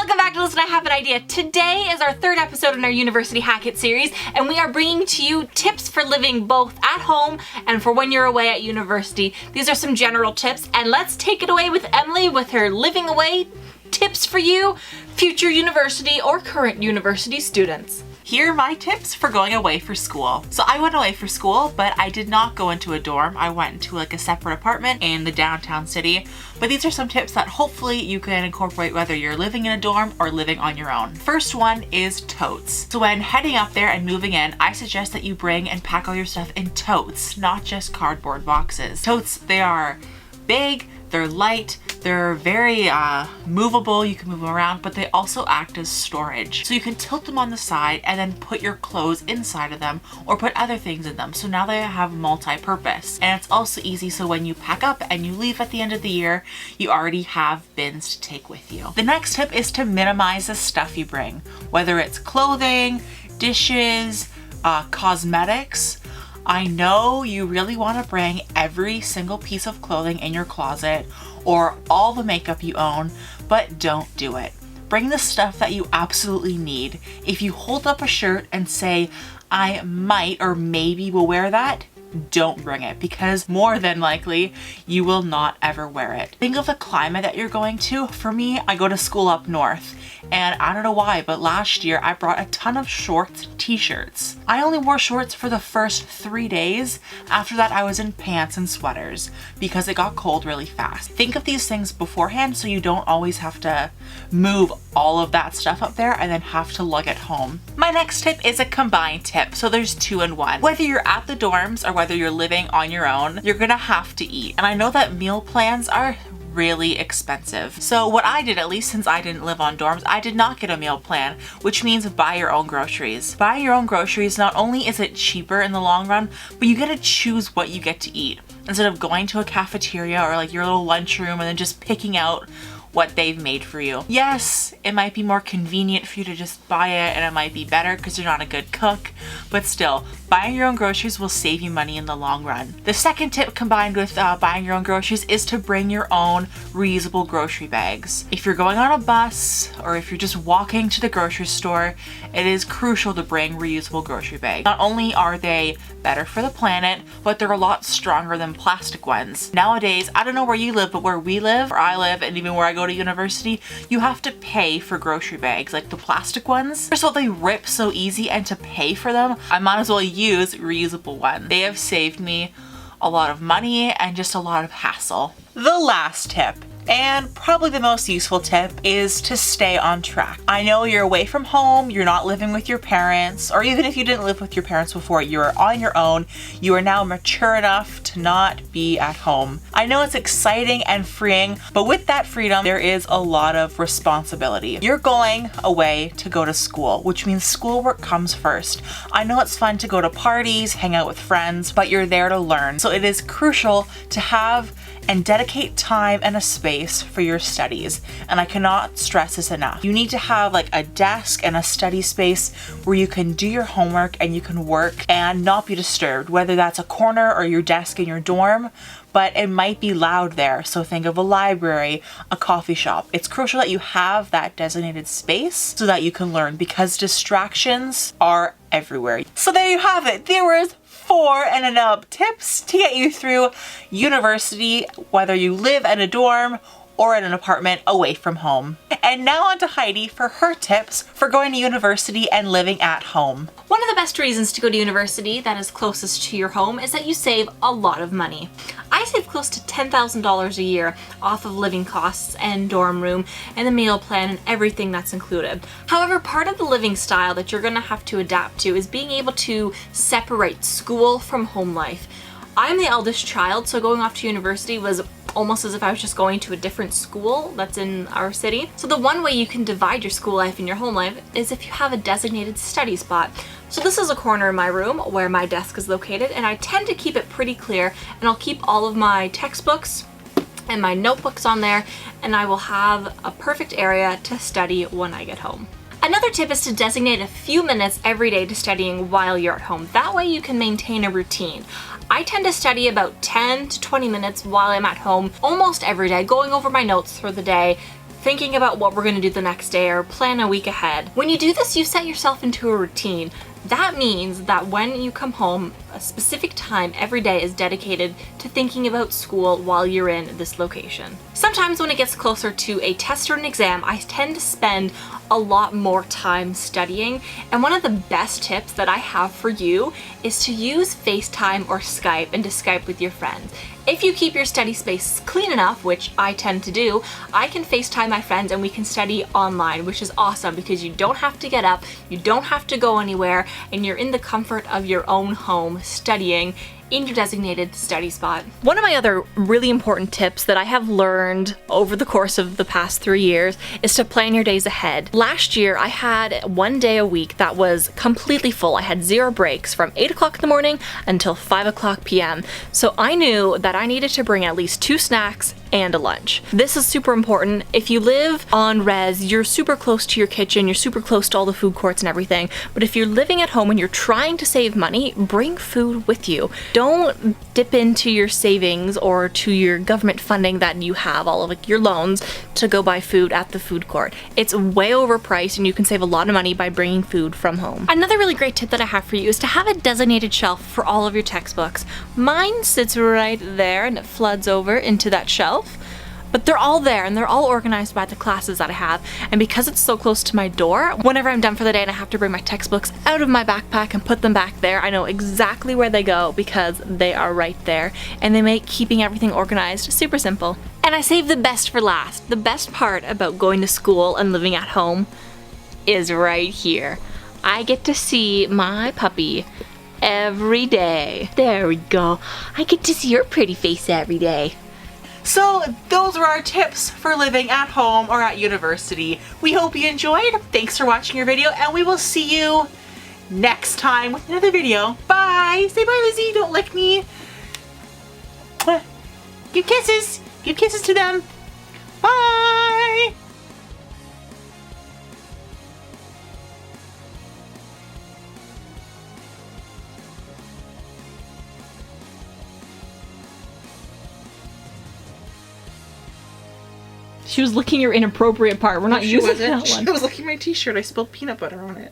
Welcome back to Listen, I Have an Idea. Today is our third episode in our University Hack It series, and we are bringing to you tips for living both at home and for when you're away at university. These are some general tips, and let's take it away with Emily with her living away tips for you, future university or current university students. Here are my tips for going away for school. So I went away for school, but I did not go into a dorm. I went into like a separate apartment in the downtown city. But these are some tips that hopefully you can incorporate whether you're living in a dorm or living on your own. First one is totes. So when heading up there and moving in, I suggest that you bring and pack all your stuff in totes, not just cardboard boxes. Totes, they are big, they're light, they're very movable, you can move them around, but they also act as storage. So you can tilt them on the side and then put your clothes inside of them or put other things in them. So now they have multi-purpose. And it's also easy so when you pack up and you leave at the end of the year, you already have bins to take with you. The next tip is to minimize the stuff you bring, whether it's clothing, dishes, cosmetics. I know you really want to bring every single piece of clothing in your closet or all the makeup you own, but don't do it. Bring the stuff that you absolutely need. If you hold up a shirt and say, I might or maybe will wear that, don't bring it because more than likely you will not ever wear it. Think of the climate that you're going to. For me, I go to school up north and I don't know why, but last year I brought a ton of shorts and t-shirts. I only wore shorts for the first 3 days. After that, I was in pants and sweaters because it got cold really fast. Think of these things beforehand so you don't always have to move all of that stuff up there and then have to lug it home. My next tip is a combined tip. So there's 2 in 1. Whether you're at the dorms or whether you're living on your own, you're gonna have to eat. And I know that meal plans are really expensive. So what I did, at least since I didn't live on dorms, I did not get a meal plan, which means buy your own groceries. Buying your own groceries, not only is it cheaper in the long run, but you get to choose what you get to eat instead of going to a cafeteria or like your little lunchroom and then just picking out what they've made for you. Yes, it might be more convenient for you to just buy it and it might be better because you're not a good cook, but still, buying your own groceries will save you money in the long run. The second tip combined with buying your own groceries is to bring your own reusable grocery bags. If you're going on a bus or if you're just walking to the grocery store, it is crucial to bring reusable grocery bags. Not only are they better for the planet, but they're a lot stronger than plastic ones. Nowadays, I don't know where you live, but where we live, where I live, and even where I go to university, you have to pay for grocery bags, like the plastic ones. So they rip so easy, and to pay for them, I might as well use reusable ones. They have saved me a lot of money and just a lot of hassle. The last tip, and probably the most useful tip, is to stay on track. I know you're away from home, you're not living with your parents, or even if you didn't live with your parents before, you're on your own, you are now mature enough to not be at home. I know it's exciting and freeing, but with that freedom, there is a lot of responsibility. You're going away to go to school, which means schoolwork comes first. I know it's fun to go to parties, hang out with friends, but you're there to learn. So it is crucial to have and dedicate time and a space for your studies. And I cannot stress this enough. You need to have like a desk and a study space where you can do your homework and you can work and not be disturbed, whether that's a corner or your desk in your dorm, but it might be loud there. So think of a library, a coffee shop. It's crucial that you have that designated space so that you can learn because distractions are everywhere. So there you have it. There was 4 and up tips to get you through university, whether you live in a dorm or in an apartment away from home. And now on to Heidi for her tips for going to university and living at home. One of the best reasons to go to university that is closest to your home is that you save a lot of money. I save close to $10,000 a year off of living costs and dorm room and the meal plan and everything that's included. However, part of the living style that you're gonna have to adapt to is being able to separate school from home life. I'm the eldest child, so going off to university was almost as if I was just going to a different school that's in our city. So the one way you can divide your school life and your home life is if you have a designated study spot. So this is a corner in my room where my desk is located, and I tend to keep it pretty clear, and I'll keep all of my textbooks and my notebooks on there, and I will have a perfect area to study when I get home. Another tip is to designate a few minutes every day to studying while you're at home. That way you can maintain a routine. I tend to study about 10 to 20 minutes while I'm at home almost every day, going over my notes for the day, thinking about what we're going to do the next day or plan a week ahead. When you do this, you set yourself into a routine. That means that when you come home, a specific time every day is dedicated to thinking about school while you're in this location. Sometimes when it gets closer to a test or an exam, I tend to spend a lot more time studying, and one of the best tips that I have for you is to use FaceTime or Skype and to Skype with your friends. If you keep your study space clean enough, which I tend to do, I can FaceTime my friends and we can study online, which is awesome because you don't have to get up, you don't have to go anywhere, and you're in the comfort of your own home studying in your designated study spot. One of my other really important tips that I have learned over the course of the past 3 years is to plan your days ahead. Last year, I had 1 day a week that was completely full. I had 0 breaks from 8 o'clock in the morning until 5 o'clock p.m. So I knew that I needed to bring at least 2 snacks and a lunch. This is super important. If you live on res, you're super close to your kitchen, you're super close to all the food courts and everything. But if you're living at home and you're trying to save money, bring food with you. Don't dip into your savings or to your government funding that you have, all of like your loans, to go buy food at the food court. It's way overpriced and you can save a lot of money by bringing food from home. Another really great tip that I have for you is to have a designated shelf for all of your textbooks. Mine sits right there and it floods over into that shelf. But they're all there and they're all organized by the classes that I have. And because it's so close to my door, whenever I'm done for the day and I have to bring my textbooks out of my backpack and put them back there, I know exactly where they go because they are right there. And they make keeping everything organized super simple. And I saved the best for last. The best part about going to school and living at home is right here. I get to see my puppy every day. There we go. I get to see your pretty face every day. So those were our tips for living at home or at university. We hope you enjoyed. Thanks for watching your video and we will see you next time with another video. Bye! Say bye, Lizzie. Don't lick me. Give kisses. Give kisses to them. Bye! She was licking your inappropriate part. We're not using that one. She was licking my t-shirt. I spilled peanut butter on it.